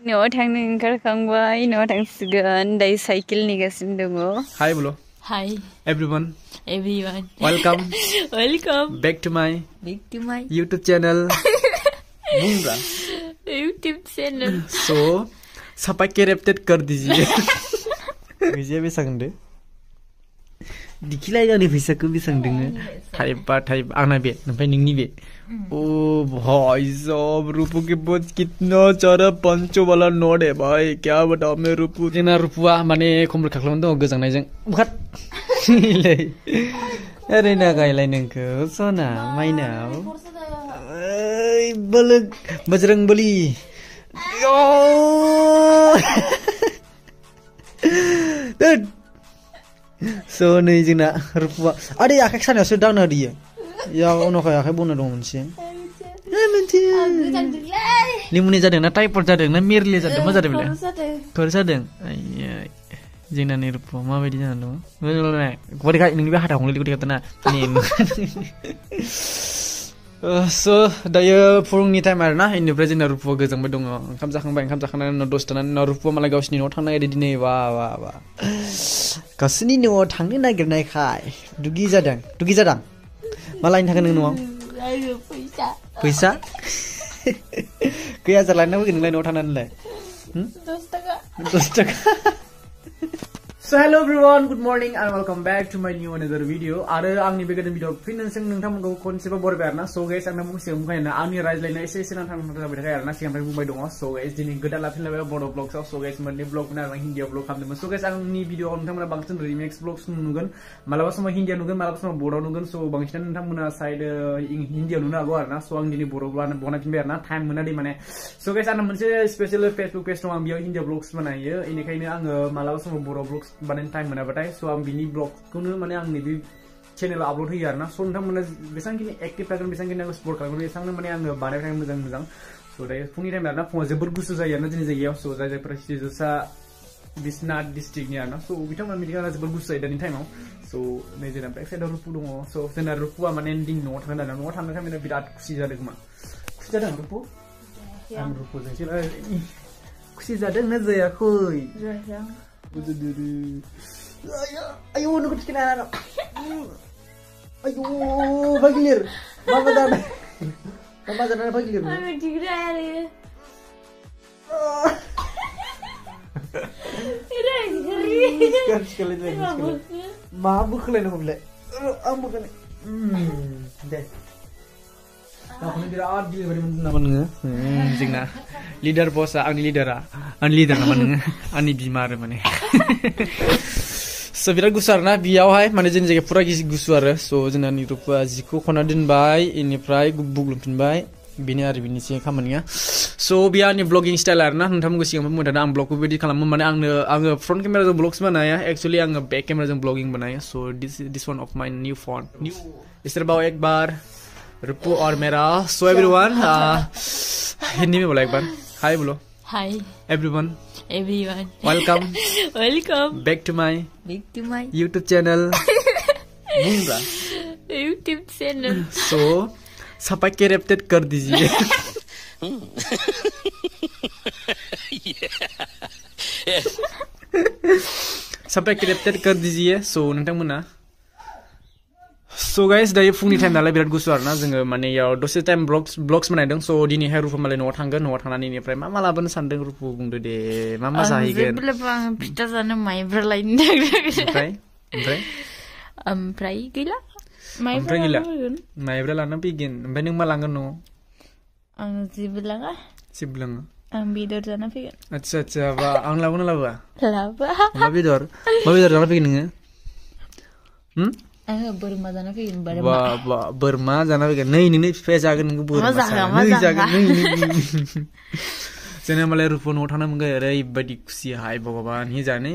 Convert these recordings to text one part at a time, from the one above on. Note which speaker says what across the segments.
Speaker 1: न'आव थांनो ओंखारखांबाय न'आव थांसिगोन दायो साइकेल नेगासिनो दङ
Speaker 2: Hi bro.
Speaker 1: Hi
Speaker 2: Everyone.
Speaker 1: everyone
Speaker 2: Welcome.
Speaker 1: welcome
Speaker 2: Back to my YouTube channel. Bunga.
Speaker 1: YouTube channel
Speaker 2: So, sampai kereptet कर दीजिए. Bisa besang deh. Dikilai gak nih bisa ke besang dengar. Type आंना बे नंपाय नोंनि बे. ओ भाई साहब रूपू के पास कितना सारा पंचो वाला नोट है भाई क्या बताओ मैं रूपू जोंना रूपुआ माने खमर खाख्लावनो दङ गोजांनायजों बुखार ले ओरैनो गायलाय नोंखौ सना माइनाव ओइ बलग बजरंबली so नै जोंना रूपुआ आदै आखाइ सानायावसो दांना होयो या उनावहाय आखाइ बौना दङ मोनसे लिमुनि जादों ना टाइफड जादों ना मेरले जादों मा जादों बेलाय खर जादों जोंना नै रूपुआ माबायदि जानानै दङ गदेखाय नोंनि बे हाथाखौनो गदेखाथना so दायो फुंनि टाइम आरोना इनिफ्राय जोंना रूपुआ गोजांबाय दङ ओंखाम जाखांनानै उनाव दसे थानानै उनाव रूपुआ मालाय गावसिनि न'आव थांनो नागिरदों दिनै वा गावसिनि न'आव थांनो नागिरनायखाय दुगि जादों मालायनि थाखाय नों न'आव फैसा गैया लायना फैगोन नोंलाय न'आव थानानैलाय 10 थाखा So hello everyone, good morning and welcome back to my new another video. आरो आंनि बे गोदान भिडिअ फिन नोंथांमोनखौ खनसेबा बरायबाय आरोना so guys आं नोंथांमोनखौ बुंखायोना आंनि रायज्लायनाया एसे नांथां जाबाय थाखाय आरोना सिगांनिफ्राय बुंबाय दङ so guys दिनै गोदान लाफिनलायबाय बड' ब्लग्सआव so guys मोननै ब्लग आरो हिन्दीआव ब्लग खालामदोंमोन so guys आंनि भिडिअआव नोंथांमोना बांसिन रिमेक्स ब्लग्स नुगोन मालाबा समाव हिन्दीआव नुगोन मालाबा समाव बड'आव नुगोन so बांसिनानो नोंथांमोना साइड हिन्दीआव नुनो हागौ आरोना so आं दिनै बड'आव बनायफिनबाय आरोना टाइम मोनादै माने so guys आंना मोनसे स्पेशल फेसबुक पेज दं आं बेयाव हिन्दीआव ब्लग्स बानायो इनिखायनो आङो मालाबा समाव बड' ब्लग्स बानायनो टाइम मोनाबाथाय so आं बिनि ब्लगखौनो माने आंनि बे चेनेलाव आपल'ड होयो आरोना so नोंथांमोना बेसांखिनि एक्टिभ थागोन बेसांखिनि आंखौ सपोर्ट खालामगोन बेसांनो माने आङो बानायबाय थागोन मोजां so दायो फुंनि टाइम आरोना फुङाव जोबोर गुसु जायो आरोना जोंनि जायगायाव so जायफोरा सिजुसा बिसनाथ डिस्ट्रिक्टनि आरोना so बिथांमोना मिथिखाना जोबोर गुसु जायो दानि टाइमाव so नै जोंना बेक साइडआव रुपु दङ so जोंना रुपुआ माने दिनै न'आव थांगोन आरोना न'आव थांनो टाइमाव बिराद खुसि जादों खोमा खुसि जादों रुपु आं रुपुजोंसो खुसि जादों ना जायाखै ayo nunggu di kanan ayo bagilir mama dan bagilir mama juga hari sekali mabuk kalian boleh ambuk kan deh aku ni tidak adil bagi nama nengah jengna leader bosa ani leader nama nengah ani bimar mana so biराद गुसु आरोना बियावहाय माने जोंनि जायगाया पुरा गुसु आरो so जोंना रुपुआ जिखौ खना दोनबाय इनिफ्राय बुग्लुंफिनबाय बेनो आरो बिनिसै खामानिया so बियो आंनि ब्लगिं स्टाइल आरोना नोंथांमोनखौ सिगाङाव बुंदों आं ब्लगखौ बेबायदि खालामो माने आङो फ्रन्ट केमेराजों ब्लग्स बानाया एक्चुअली आङो बैक केमेराजों ब्लगिं बानायो so this one of my new phone इस्तर बाव एक बार रुपु और मेरा so everyone हिंदी में बोला एक बार हाय बोलो
Speaker 1: Hi
Speaker 2: everyone welcome back to my YouTube channel Bunga
Speaker 1: YouTube channel
Speaker 2: so sampai kereptet कर दीजिए sampai kereptet कर दीजिए so नोंथांमोना so guys दायो फुंनि टाइम नालाय बिराद गुसु आरोना जोङो माने याव दसे टाइम ब्लग्स बानायदों so दिनैहाय रुपु मालाय न'आव थांगोन न'आव थांनानै इनिफ्राय मा लाबोनो सानदों रुपु बुंदो दे मा जाहैगोन
Speaker 1: आं फिथा जानो माइब्रा लायनो नागिरदों ओमफ्राय गैला
Speaker 2: माइब्रा लाना फैगोन ओमफ्राय नों मा लांगोन न'आव
Speaker 1: आं जेबो लाङा आं बेदर जाना फैगोन
Speaker 2: आच्छा बा आं लाबोना लाबोआ
Speaker 1: मा
Speaker 2: बेदर जाना फैगोन नोङो
Speaker 1: आङो बोरमा जाना फैगोन
Speaker 2: बोरमा जाना फैगोन नै नोंनि बिफाया जागोन नोंखौ बोरमा जागोन जोंना मालाय रुपु न'आव थांना मोनगोन ओरैबायदि खुसि हाय भगवान ही जाने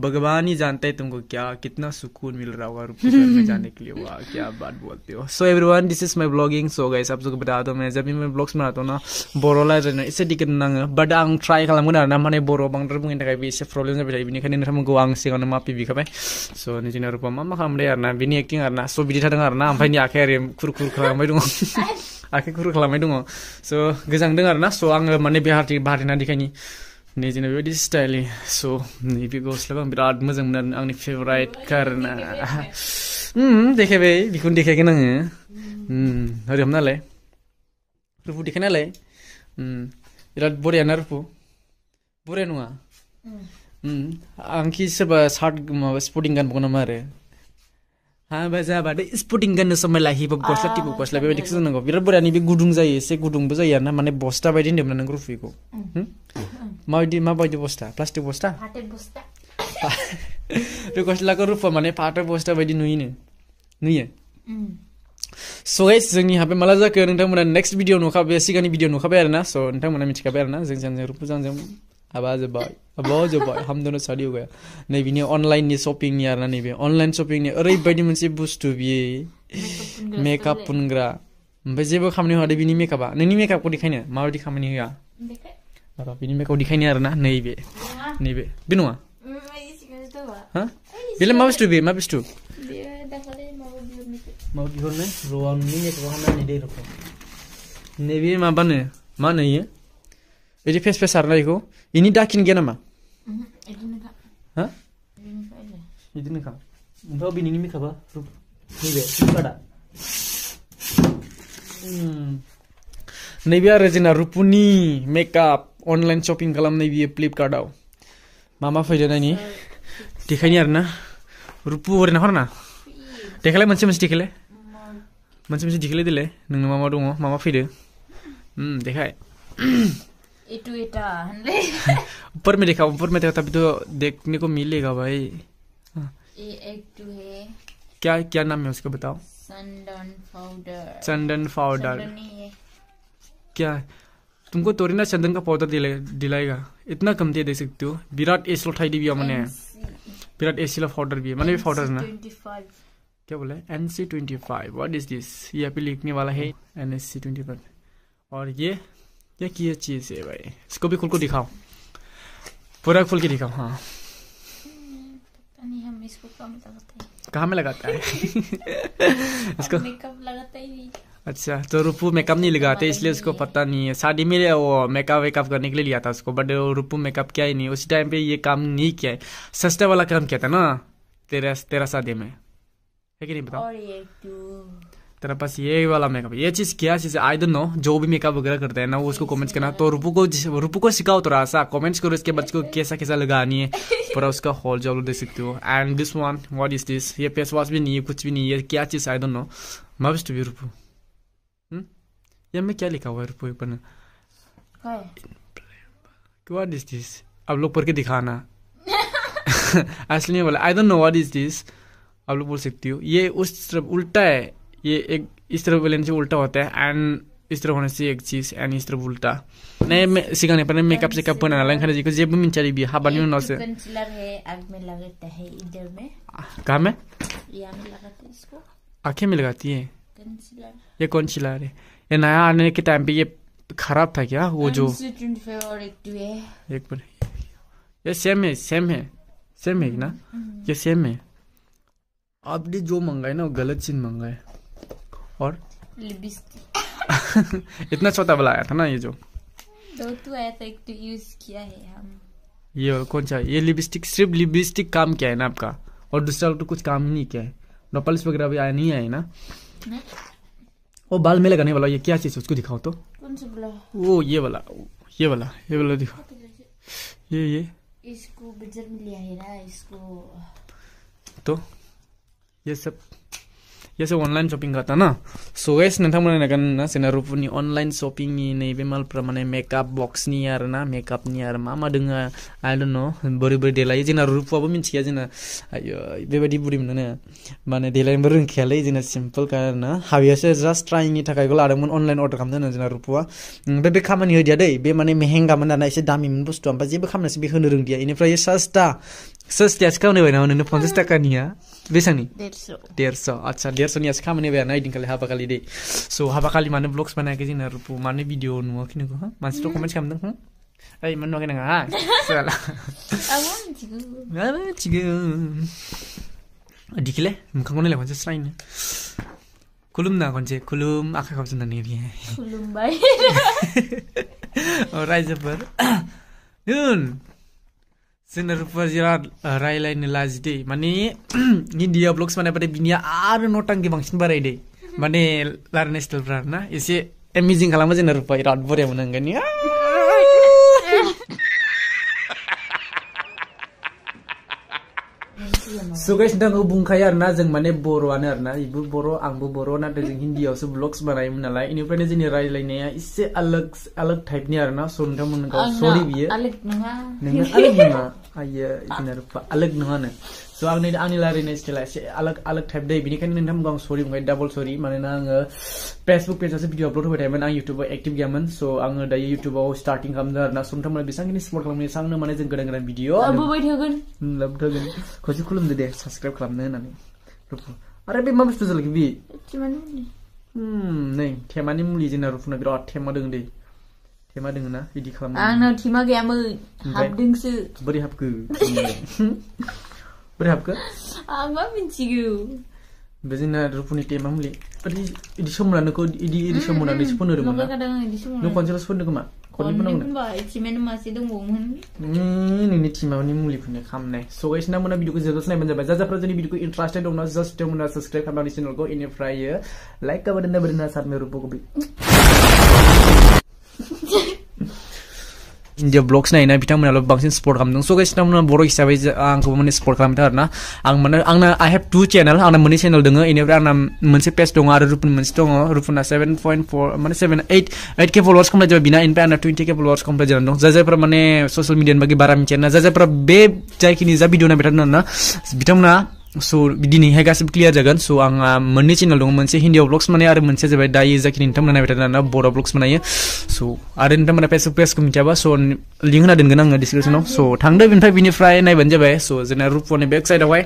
Speaker 2: भगवान ही जानता है तुमको क्या कितना सुकून मिल रहा होगा रुपु घर में जाने के लिए वाह क्या बात बोलते हो so everyone this is my vlogging so guys आप सबको बता दो मैं जब भी मैं ब्लॉग्स बनाता हूँ ना बर' रायज्लायनो एसे दिक्कत नाङो बाट आं ट्राई खालामगोन आरोना माने बर' बांद्राय बुंनो थाखाय बे एसे प्रब्लेम जाबाय थायो बेनिखायनो नोंथांमोनखौ आं सिगाङावनो माफि बिखाबाय so जोंना रुपा मा खालामदों आरोना बिनि एक्टिं आरोना so बिदि थादों आरोना ओमफ्राय नि आखाइ ओरै खुर खालामबाय दङ आखाइ खुरु खालामनाय दङ स' गोजांदों आरोना स' आङो माने बाहारना देखायनि नै जोंना बेबायदि स्टाइलनि स' नैबे गस्लाखौ आं बिराद मोजां मोनो आरो आंनि फेभराइट आरोना देखायबाय बेखौनो देखायगोन आङो ओरै हमनालाय रुपु देखायनालाय बिराद बरियाना रुपु बरिया नङा आंखि सोरबा सार्ट माबा स्पर्टिं गानबावगोन नामा आरो हाबा जाबाथाय स्पर्टिं गाननो समाय लाहिबो गस्ला टिपु गस्ला बेबायदिखौ जोंनांगौ बिराद बरिया नैबे गुदुं जायो एसे गुदुंबो जायो आरोना माने बस्ता बायदि होन्दोंमोन नों रुपुखौ माबायदि बस्ता प्लास्टिक बस्ता बे गस्लाखौ रुपा माने फाथो बस्ता बायदि नुयो स' गाइस जोंनि हाबे माला जाखो नोंथांमोना नेक्स्ट भिडिअ नुखाबाय सिगांनि भिडिअ नुखाबाय आरोना स' नोंथांमोना मिथिखाबाय आरोना जों रुपुजों हाबा जोब्बाय हम दोनों शादी हो गया नैबेनि अनलाइननि शपिंनि आरोना नैबे अनलाइन शपिंनि ओरैबायदि मोनसे बुस्थु बियो मेकआप फुनग्रा ओमफ्राय जेबो खामानि होआ बिनि मेकआपा नोंनि मेकआपखौ देखायनो माबायदि खामानि होआ र' बिनि मेकआप देखायनो आरोना नैबे बे नङा हा बेलाय मा बुस्थु मा बुस्थु माबा बिहरनो र' आं नोंनि मेकआपखौ खालामनानै दै रखम नैबे माबानो मा होनो इयो बिदि फेस आरोना बेखौ इनि दाखिन गैया नामा हा बिदिनोखा ओमफ्राय बिनि मेकआपा नैबे फ्लिपकार्टआ नैबे आरो जोंना रुपुनि मेकआप अनलाइन शपिं खालामनाय बियो फ्लिपकार्टआव मा फैदो नायनि देखायनि आरोना रुपु ओरैनो हरना देखायलाय मोनसे देखायलाय मोनसे देखायलाय देलाय नोंनो मा दङ मा फैदो देखाय ऊपर में देखा तभी तो देखने को मिलेगा भाई
Speaker 3: ये एक तो है
Speaker 2: क्या नाम है उसका बताओ चंदन पाउडर क्या तुमको तोरी ना चंदन का पाउडर दिलाएगा इतना कम दे सकते हो विराट एसिलो थाई भी मैंने विराट एसिलो पाउडर भी मैंने पाउडर ना क्या बोला NC25 व्हाट इज दिस यहाँ पे लिखने वाला है NSC25 और ये क्या चीज है भाई इसको भी खुल को दिखाओ पूरा खुल के दिखाओ हाँ
Speaker 3: पता नहीं हम इसको
Speaker 2: कहाँ में लगाता है इसको
Speaker 3: मेकअप लगाता ही नहीं
Speaker 2: अच्छा तो रुपु मेकअप नहीं लगाते इसलिए उसको पता नहीं है शादी में वो मेकअप करने के लिए लिया था उसको बट रुपु मेकअप किया ही नहीं उसी टाइम पे ये काम नहीं किया है सस्ता वाला काम किया था ना तेरा शादी में है कि नहीं बताओ
Speaker 3: और ये
Speaker 2: तेरा पास ये वाला मेकअप ये चीज क्या चीज आई डोंट नो जो भी मेकअप वगैरह करते हैं ना वो उसको कमेंट्स करना तो रुपु को सिखाओ थोड़ा सा कमेंट्स करो इसके बाद को कैसा लगानी है पूरा उसका होल जॉब देख सकते हो and this one what is this ये फेस वॉश भी नहीं है कुछ भी नहीं है क्या चीज I don't know must be रुपु ये में क्या लिखा हुआ है रुपु पर व्हाट इज दिस आप लोग पढ़ के दिखाना असली बोला आई don't know what is this आप लोग बोल सकती हो ये उस तरफ उल्टा है ये एक इस तरफ बोलने से उल्टा होता है एंड इस तरफ होने से एक चीज एंड इस तरफ उल्टा नहीं सिखाने पर मेकअप बना लंखा जी को जेब में मिंचारी भी हाबानी में नौसे
Speaker 3: कंसीलर है आग में लगाता है इधर में
Speaker 2: कहाँ में
Speaker 3: यहाँ में लगाते हैं इसको
Speaker 2: आँखें में लगाती है
Speaker 3: कंसीलर
Speaker 2: ये कौन चिल्ला रहे ये नया आने के टाइम पे ये खराब था क्या वो जो
Speaker 3: और एक
Speaker 2: पर ये सेम है ना ये सेम है आपने जो मंगाए ना वो गलत चीज मंगाए और
Speaker 3: लिपस्टिक
Speaker 2: इतना छोटा वाला आया था ना ये जो
Speaker 3: दो तो आया था एक तो यूज किया है हम
Speaker 2: ये कौन सा ये लिपस्टिक सिर्फ लिपस्टिक काम किया है ना आपका और दूसरा तो कुछ काम नहीं किया है नोपल्स वगैरह भी आया नहीं आए ना वो बाल में लगाने वाला ये क्या चीज उसको दिखाओ तो
Speaker 3: कौन सा वाला
Speaker 2: वो ये वाला दिखाओ ये
Speaker 3: इसको बजार में लिया है ना इसको
Speaker 2: तो ये सब अनलाइन शॉपिंग करता ना सो गाइस नोंथांमोना नायगोन ना जोंना रुपुनि अनलाइन शॉपिंनि नैबे मालफ्रा माने मेकआप बक्सनि आरो ना मेकआपनि आरो मा दोङो आई डोंट नो बोरै देलायो जोंना रुपुआबो मिन्थिया जोंना आयो बेबायदि बुरि मोनो माने देलायनोबो रोंखायालै जोंना सिम्पल का ना हाबियासो जास्ट ट्राइंनि थाखायबो लादोंमोन अनलाइन अर्डार खालामदों जोंना रुपुआ ओमफ्राय बे खामानि होदिया दै बे माने मेहेंगामोन दाना एसे दामिमोन बुस्थु ओमफ्राय जेबो खामानिसो बे होनो रोंदिया इनिफ्राय सस्तायासो खामानि होबाय नामा नोंनो 50 थाखानिया बेसांनि 150 अच्छा 150 नि खामानि होबाय आरो इदिनखालि हाबाखालि दै स' हाबाखालि मानो ब्लग्स बानायाखै जोंना रुपु मानो भिडिअ नुवाखै नोंखौ हा मानसिफ्रा कमेन्ट खालामदों ओइ मानो नुवाखै नोङो हा साला मिथिगौ दिखिले मोखांखौ नायलाय खनसे स्रायनो खुलुम ना खनसे खुलुम आखाइ खबजोबनानै बियो
Speaker 3: खुलुमबाय
Speaker 2: रायजोफोर नोन जोंना रुपुआ बिराद रायलायनो लाजिदै माने हिन्दीयाव ब्लग्स बानायबाथाय बिनिया आरो नटांगि बांसिन बारायदै माने रायलायनाय स्टाइलफ्रा ना एसे एमेजिं खालामो जोंना रुपुआ बिराद बरिया मोननांगोन So guys, nda ngebungkaya arna jeng mane boroan arna ibu boro angbu boro na jeng Hindiyaवसो vlogs बानायोमोन नालाय इनिफ्रायनो जोंनि रायलायनाया एसे अलग टाइप नि आरोना सो नोंथांमोन गाव सॉरी बियो
Speaker 3: अलग नङा
Speaker 2: नोङो अलग नङा आयो इदिनो रुपा अलग नङानो सो आंनि रायलायनाय स्टाइला एसे अलग टाइप दै बिनिखायनो नोंथांमोन गाव सॉरी बुंबाय डाबल सॉरी मानोना आङो फेसबुक पेजआवसो भिडिअ आपलोड होबाय थायोमोन आं इउट्युबाव एक्टिभ गैयामोन सो आङो दायो इउट्युबाव स्टार्टिं खालामदों आरोना सो नोंथांमोन बेसांखिनि सपोर्ट खालामनो एसांनो माने जों गोदान भिडिअ
Speaker 3: लाबोबाय थागोन
Speaker 2: लाबोथागोन खनसे खुलुमदो दे साबस्क्राइब खालामनो होननानै रुपु आरो बे मा बुस्थु जालाय बि नै थेमानि मुलि जोंना रुपुना बिराद थेमा दों दै थेमा दों ना बिदि खालामनो
Speaker 3: आंनाव थेमा गैयामोन हाबदोंसो
Speaker 2: बोरै हाबखो बोरै हाबखो
Speaker 3: आं मा मिथिगौ
Speaker 2: बे जोंना रुपुनि थेमा मुलि इदि सोमोनानोखौ इदि सोमोनानैसो फोनो होदोंमोन ना नों खनसेल'सो फोनदों खोमा
Speaker 3: थिमानो मासे दंबावोमोन
Speaker 2: नोंनि थिमानि मुलिफोरनो खामनाय सो गाइस नोंथांमोना भिडिअखौ जोबजासे नायबानो जाबाय जाजाफ्रा जोंनि भिडिअखौ इन्ट्रेस्टेड दंना जास्ट बिथांमोना साबस्क्राइब खालामनानै चेनेलखौ इनिफ्राय लाइक खालामना दोनना सारनो रुपुखौ India vlogs नायना बिथांमोनाल' बांसिन सपोर्ट खालामदों सो गाइस नोंथांमोना बर' हिसाबै आंखौ माने सपोर्ट खालामदों आरोना आं माने आंना आई हैव 2 चैनल आंना मोननै चैनल दङ इनिफ्राय आंना मोनसे पेज दङ आरो रुपुन मोनसे दङ रुपुना 7.4 माने 8k फलोअर्स कमप्लिट जाबाय बिना इनिफ्राय आंना 20k फलोअर्स कमप्लिट जानानै दं जायफोरा माने ससियेल मिडियानि बागै बारा मिथिया ना जायफोरा बे जायखिनि जा भिडिअ नायबाय थादों ना बिथांमोना सो दिनैहाय गासिबो क्लियार जागोन सो आंहा मोननै चेनेल दङ मोनसे हिन्दीयाव ब्लग्स बानायो आरो मोनसे जाबाय दायो जाखिनि नोंथांमोना नायबाय थादों ना बर' ब्लग्स बानायो सो आरो नोंथांमोना फेसबुक पेजखौ मिथियाबा सो लिंक होना दोनगोन आङो डिसक्रिप्शनाव सो थांदो बिनिफ्राय नायबानो जाबाय सो जोंना रुपुनि बैक साइडआवहाय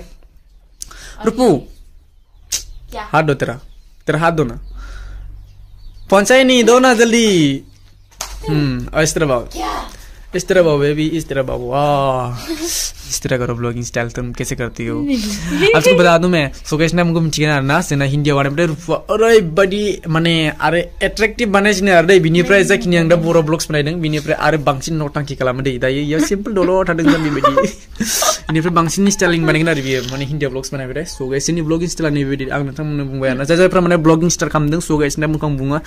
Speaker 2: रुपु हाथ दो तेरा हाथ दो ना पहुंचाई नहीं दो ना जल्दी इस तरह बाबू बेबी इस तरह बाबू इस तरह करो ब्लॉगिंग स्टाइल तुम कैसे करती हो आपको बता दूं मैं सोकेश ने हमको मिथिगोन आरोना जोंना हिन्दी बानायबाथाय रुपुआ ओरैबायदि माने आरो एट्रेक्टिभ बानायसिनो आरो दै बिनिफ्राय जाखिनि आं दा बर' ब्लग्स बानायदों बिनिफ्राय आरो बांसिन नटांखि खालामो दै दायो इयाव सिम्पल दल' थादों जों बेबायदि बेनिफ्राय बांसिन स्टाइलिं बानायगोन आरो बियो माने हिन्दी ब्लग्स बानायबाथाय सो गाइसनि ब्लगिं स्टाइला नैबायदि आं नोंथांमोननो बुंबाय आरोना जायफोरा माने ब्लगिं स्टार्ट खालामदों सो गाइसना मुखां बुङो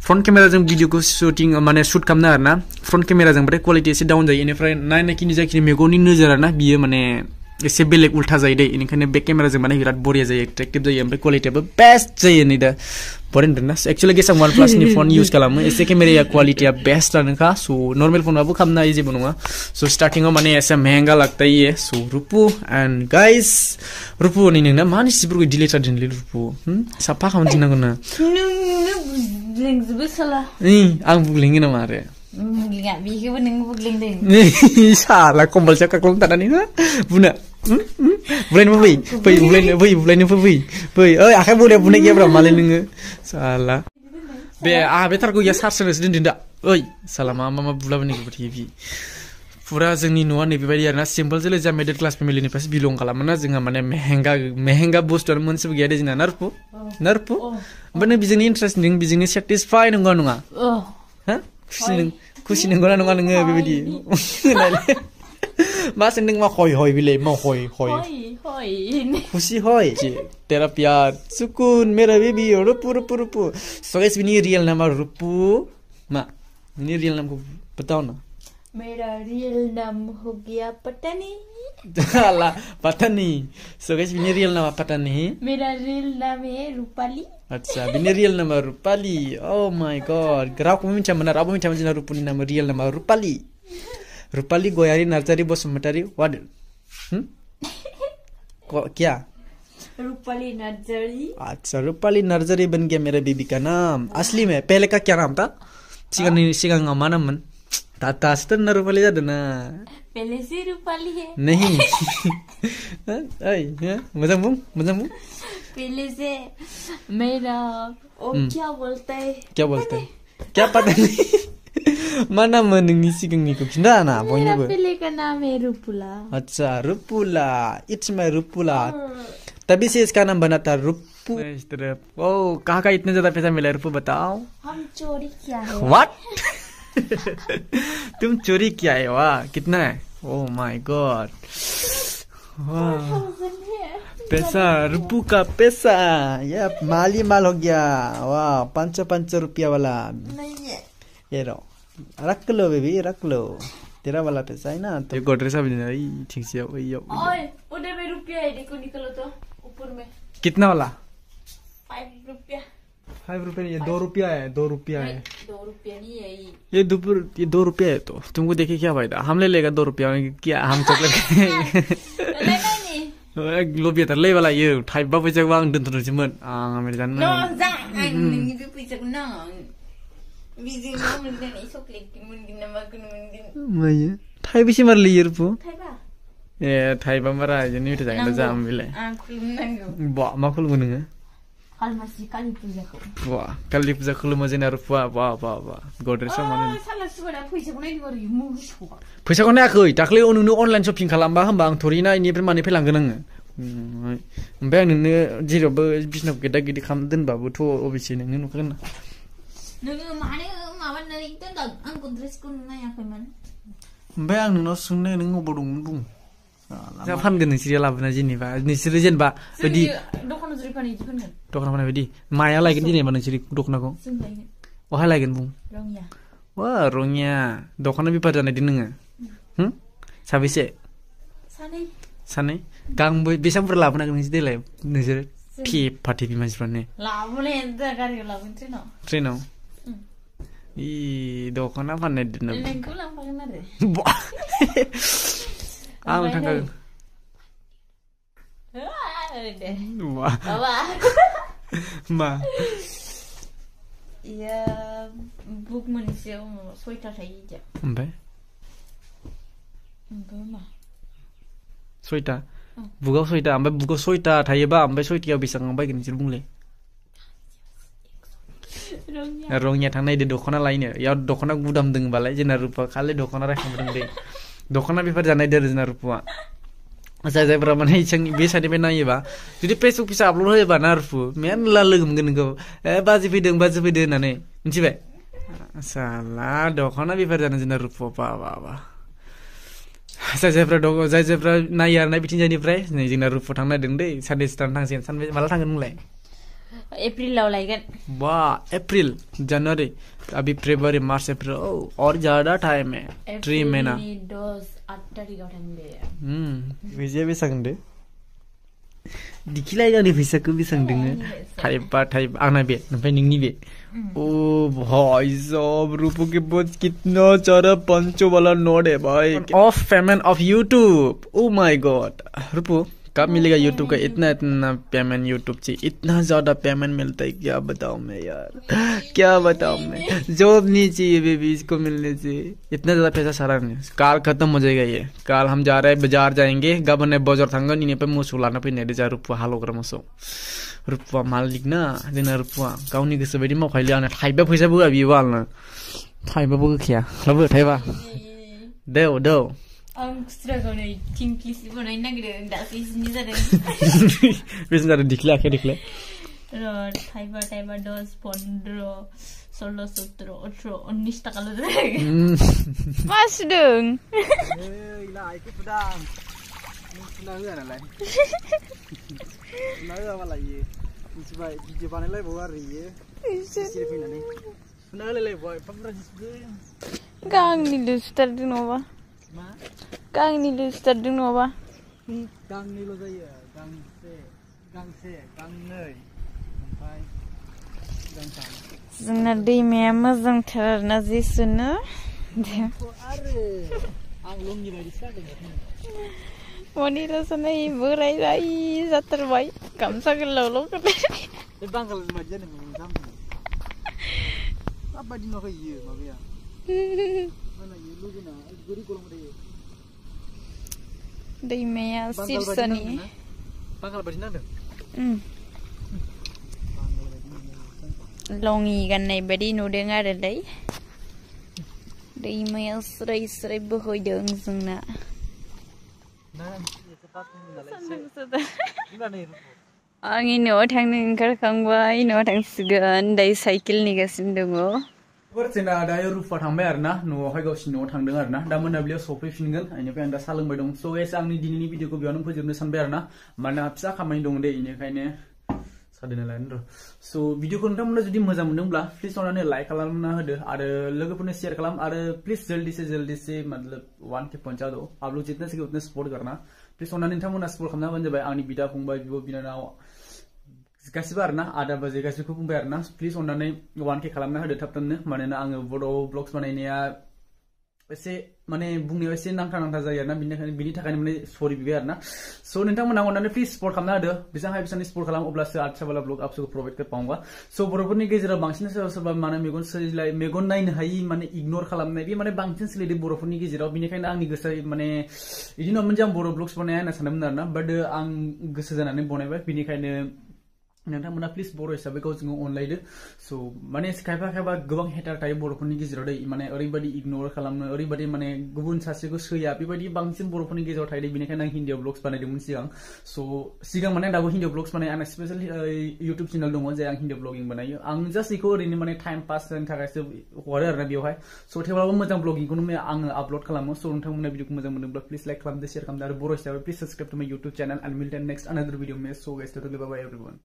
Speaker 2: फ्रन्ट केमेराजों भिडिअखौ शुटिं माने शुट खालामनो आरोना फ्रन्ट केमेराजों बाथाय क्वालिटि एसे डाउन जायो इनिफ्राय नायनायखिनि जाखिनि मेगननि नोजोरा ना बियो माने एसे बेलेग उल्था जायो दै इनिखायनो बेक केमेराजों माने बिराद बरिया जायो एट्रेक्टिभ जायो ओमफ्राय क्वालिटियाबो बेस्ट जायो नै दा बरिया होनदोंना एक्चुअली गेसां OnePlus नि फन इउज खालामो एसे केमेराया क्वालिटिया बेस्टआनोखा सो नर्मेल फनाबो खालामनो हायो जेबो नङा सो स्टार्टिंआव माने एसे महंगा लगता है सो रुपु एन्ड गाइस रुपु नै नोंना मानि सिफोरखौ डिलेट जादोंलै रुपु साफा खालामफिननांगौ ना
Speaker 3: नोंनो बुग्लेंजोबो साला
Speaker 2: आं बुग्लेङो नामा आरो
Speaker 3: बुग्लेङा बेखौबो नों बुग्लेंदों
Speaker 2: साला कम्बलसो काख्लम थानानै ना बुना बुलायनो फै ओइ आखाइ बुलाया बुनाय गैयाब्रा मालाय नोङो साला बे आहा बे थारखौ इया चार्ज होनोसो दोनदों दा ओइ साला मा बुलाबोनायखौ बाथाय बि पुरा जोंनि न'आ नैबेबायदि आरोना सिम्पल जोलै जा मिडल क्लास फेमिलिनिफ्रायसो बिलं खालामो ना जोंहा माने मेहेंगा बुस्थुआनो मोनसेबो गैया दे जोंना ना रुपु ओमफ्राय नों बेजोंनो इन्ट्रेस्ट नों बेजोंनो सेटिसफाइ नंगौ नङा हा खुसि नंगौना नङा नोङो बेबायदि मा सोंदों मा हय बिलाय मा हय खुसि हय तेरा प्यार सुकून मेरा बेबी रुपु सो गाइस बिनी रियल नाम रुपु मा बिनी रियल नाम को बताओ ना
Speaker 3: मेरा रियल नाम हो गया पता नहीं
Speaker 2: सो गाइस बिनी रियल नाम पता नहीं
Speaker 3: मेरा रियल नाम है रूपाली
Speaker 2: अच्छा बिनी रियल नाम रूपाली ओह माय गॉड रावखौबो मिथियामोन आरो रावबो मिथियामोन जोंना रुपुनि नाम रियल नाम रूपाली गयारी नार्जारी बसुमतारी व्हाट क्या
Speaker 3: रूपाली नर्जरी
Speaker 2: अच्छा रूपाली नर्जरी बन गया मेरा बीबी का नाम असली में पहले का क्या नाम था सिगां मा नाममोन दासो ना रूपाली जादों ना
Speaker 3: पहले से रूपाली है
Speaker 2: नहीं मजा बुं
Speaker 3: पहले से मेरा क्या बोलता है
Speaker 2: क्या पता नहीं मा नाम नोंनि सिगांनिखौ खिन्था ना बयनोबो
Speaker 3: पहले का नाम है रूपुला
Speaker 2: अच्छा रूपुला इट्स माय रूपुला तभी से इसका नाम बना था नहीं तरफ ओ कहाँ का इतने ज्यादा पैसा मिला रुपये बताओ
Speaker 3: हम चोरी किया है
Speaker 2: व्हाट तुम चोरी किया है वाह कितना है ओह माय गॉड वाह पैसा रुपू का पैसा ये माल ही माल हो गया वाह 500 रुपया वाला
Speaker 3: नहीं है
Speaker 2: ये रो रख लो बेबी रख लो तेरा वाला पैसा है ना तो गोदरेज सब ठीक से
Speaker 3: ओए उधर में रुपया है देखो निकलो तो ऊपर में
Speaker 2: कितना वाला
Speaker 3: 5 रुपया
Speaker 2: 5 रुपया ये 2 रुपया है 2 रुपया है
Speaker 3: 2 रुपया नहीं है
Speaker 2: ये 2 रुपया है तो तुमको देखे क्या फायदा हम ले लेगा 2 रुपया में क्या हम चॉकलेट लोबिया तर ले वाला ये 5 पैसा वांग दोनथ'नोसैमोन आं मेरे जान
Speaker 3: no जा नोंनि बे फैसाखौ नाङा बिजों मा मोनगोन चकलेट मोनगोन ना माखौ मोनगोन
Speaker 2: मायो थाइबेसे मार लियो रुपु
Speaker 3: थाइबा
Speaker 2: ए थाइबा मारा जोंनि मेथाइ जागोन जा बिलाय
Speaker 3: आं खुलुमनांगौ
Speaker 2: बा मा खुलुमो नोङो
Speaker 3: खालमासि कालि फुजाखौ
Speaker 2: बा कालि फुजा खुलुमो जोंना रुपुआ बा बा बा गद्रेजआव माने
Speaker 3: साला सुबादा फैसाखौ नायनो आरो मुसुखौ
Speaker 2: फैसाखौ नायाखै दाख्लै नोंनो अनलाइन शपिं खालामबा होमबा आं थरिना इनिफ्राय मानिफ्राय लांगोन आङो ओमफ्राय आं नोंनो जेरावबो बिजनेस गेदा गिदि खालाम दोनबाबोथ' अबेसे नोंनो नुखागोन ना
Speaker 3: नोङो मानो माबानानै दोनदों आं गद्रेजखौ नायाखैमोन
Speaker 2: ओमफ्राय आं नोंनाव सोंनो नों अबाव दंमोन बुं जा फानगोन नोंसोर लाबोना जेनेबा नोंसोरो जेनेबा बायदि
Speaker 3: दखानाव जुरि फानो इदि फानगोन
Speaker 2: दखानाव फाननाय बायदि माया लायगोन जेनेबा नोंसोर दखनाखौ
Speaker 3: जों लायगोन
Speaker 2: बहा लायगोन बुं
Speaker 3: रङिया
Speaker 2: वा रङिया दखाना बेफार जानायदि नोङो साबेसे सानै गांबो बेसेबां बुरजा लाबोनांगोन नोंसोर देलाय नोंसोर फाथि मानसिफ्रानो
Speaker 3: लाबोनाय गारियाव लाबोगोन
Speaker 2: ट्रेनाव इ दखना फाननाय दिन
Speaker 3: नोंखौ लांफागोन आरो
Speaker 2: आं थांगोन मा
Speaker 3: iya बुक मोनसेयाव 6टा थायो इजा
Speaker 2: ओमफ्राय
Speaker 3: मा
Speaker 2: 6टा बुकआव 6टा ओमफ्राय बुकआव 6टा थायोबा ओमफ्राय 6टायाव बेसेबां बायगोन नोंसोर बुंलाय रङिया थांनायदो दखना लायनो याव दखना गुदाम दोंबालाय जोंना रुपा खालि दखना रायखांदों दे दखना बेफार जानाय दर जोंना रुपा जाय जायफोरा माने जोंनि बे साइडनिफ्राय नायोबा जुदि फेसबुक फिसा आपलड होयोबा ना रुपु मेरला लोगो मोनगोन नोंखौ बाजै फैदों होननानै मिथिबाय साला दखना बेफार जानो जोंना रुपा बा बा बा जाय जायफ्रा नायो आरो ना बिथिंजायनिफ्राय नै जोंना रुपु थांनो नागिरदों दै साननैसो थानानै थांसिगोन सानबेसे माला थांगोन नोंलाय
Speaker 3: एप्रिलाव लायगोन
Speaker 2: वाह अप्रैल जनवरी अभी फरवरी मार्च अप्रैल और ज्यादा टाइम है 3 महीना
Speaker 3: 8 तारिखआव थांदे
Speaker 2: फैसाया बेसेबां दे दिखिलाय आंनि फैसाखौ बेसेबां दोङो थाइबा आंना बे ओमफ्राय नोंनि बे ओ भाई साहब रूपो के पास कितना सारा 500 वाला नोट है भाई of payment of YouTube oh my God रूपो कब मिलेगा यूट्यूब का इतना पेमेंट यूट्यूब से इतना ज्यादा पेमेंट मिलता है क्या बताऊं मैं यार क्या बताऊं मैं जॉब नहीं चाहिए बेबी इसको मिलने से इतना ज्यादा पैसा सारा नहीं काल खत्म हो जाएगा ये काल हम जा रहे हैं बाजार जाएंगे गाबोन बाजार थांगोन इनिफ्राय मोसौ लाना फैनाय जा रुपा हालौग्रा मोसौ रुपा मालिक ना जोंना रुपा गावनि गोसो बायदि मावखायोलै आंनो थाइबा फैसाबो होआ बियो आंनो थाइबाबो होखाया लाबो थाइबा दौ
Speaker 3: आं खुस्राखौ नै थिंख्लिसि बानायनो नागिरदों दासो इसिनि जादों
Speaker 2: बेसे जादों दिखलाय आखाइ दिखलाय
Speaker 3: थाइबा 10 15 16 17 18 19 टाकाल' जादों
Speaker 1: मा सुदों
Speaker 2: आइखौ फुदां नों फुना होआ नालाय फुना होआबालाय इयो मिथिबाय भिडिअ बानायलायबावो आरो इयो सिरि फैनानै फुना होलायलायबाय एफा बुरजा सुदों
Speaker 1: गांनिल' सुथारदों नङाबा
Speaker 2: मा
Speaker 1: गांनिल' सुथारदों नङाबा
Speaker 2: गांनैल' जायो गांसे गांनै ओमफ्राय गांथाम
Speaker 1: जोंना दैमाया मोजांथार आरोना जे सुनो
Speaker 2: आरो आं लंनि बायदिसो जादों
Speaker 1: मनिरा सानै बोराय जाथारबाय गामसा गोलावल' गाननाय
Speaker 2: बे बांगालनि बायदि जादों नोंथां माबायदि नुवाखै इयो माबाया
Speaker 1: दैमाया सिरसानि
Speaker 2: बांगाल बायदि नांदों
Speaker 1: लङि गाननाय बायदि नुदों आरोलै दैमाया स्राय स्राय बोहैदों जोंना आंनि न'आव थांनो ओंखारखांबाय न'आव थांसिगोन दायो साइकेल नेगासिनो दङ
Speaker 2: जोंना दायो रुफा थांबाय आरोना न'आवहाय गावसिनि न'आव थांदों आरोना दा मोनाबिलियाव सफैफिनगोन बेनिफ्राय आं दा साहा लोंबाय दं स' गाइस आंनि दिनैनि भिडिअखौ बेयावनो फोजोबनो सानबाय आरोना मानोना फिसा खामानि दं दे बेनिखायनो सादिना लानो र' स' भिडिअखौ नोंथांमोना जुदि मोजां मोनदोंब्ला प्लिज अननानै लाइक खालामना होदो आरो लोगोफोरनो शेयर खालाम आरो प्लिज जल्दी से मतलब 1K पहुंचा दो आप लोग जितना सके उतना सपोर्ट करना प्लिज अननानै नोंथांमोना सपोर्ट खालामना होबानो जाबाय आंनि बिदा फंबाय बिब' बिनानाव गासिबो आरोना आदा बाजै गासिबो बुंबाय आरोना प्लिज अननानै 1K खालामना होदो थाब थाबनो मानोना आङो बर' ब्लग्स बानायनाया एसे माने बुंनायाव एसे नांथा जायो आरोना बिनि थाखायनो माने सरि बिबाय आरोना स' नोंथांमोना अननानै प्लिज सपोर्ट खालामना होदो बेसेबां हायो बेसेबां सपोर्ट खालाम अब्लासो अच्छा वाला ब्लग आपको प्रोवाइड कर पाऊंगा स' बर'फोरनि गेजेराव बांसिन सोरबा माने मेगन नायनो हायि माने इगनर खालामनाय बे माने बांसिन सोलिदों बर'फोरनि गेजेराव बिनिखायनो आंनि गोसोआ माने बिदि नङामोन जे आं बर' ब्लग्स बानाया होनना सानदोंमोन आरोना बाट आं गोसो जानानै बनायबाय बिनिखायनो नोंथांमोना प्लिज बर' हिसाबै गावजों अनलायदो स' माने खायफा गोबां हेटार थायो बर'फोरनि गेजेराव दै माने ओरैबायदि इगनर खालामनो ओरैबायदि माने गुबुन सासेखौ सैया बेबायदि बांसिन बर'फोरनि गेजेराव थायो बेनिखायनो आं हिन्दीआव ब्लग्स बानायदोंमोन सिगां माने दाबो हिन्दीआव ब्लग्स बानायो आंना स्पेशेल इउटुब चेनेल दङ जाय आं हिन्दीआव ब्लगिं बानायो आं जास्ट बेखौ ओरैनो माने टाइम पास जानो थाखायसो हगारो आरोना बेवहाय स' थेवब्लाबो मोजां ब्लगिंखौनो आङो आपल'ड खालामो स' नोंथांमोना भिडिअखौ मोजां मोनोब्ला प्लिज लाइक खालामदो शेयार खालामदो आरो बर' हिसाबै please subscribe to my YouTube channel and will tell next another video मे स' guys today bye bye everyone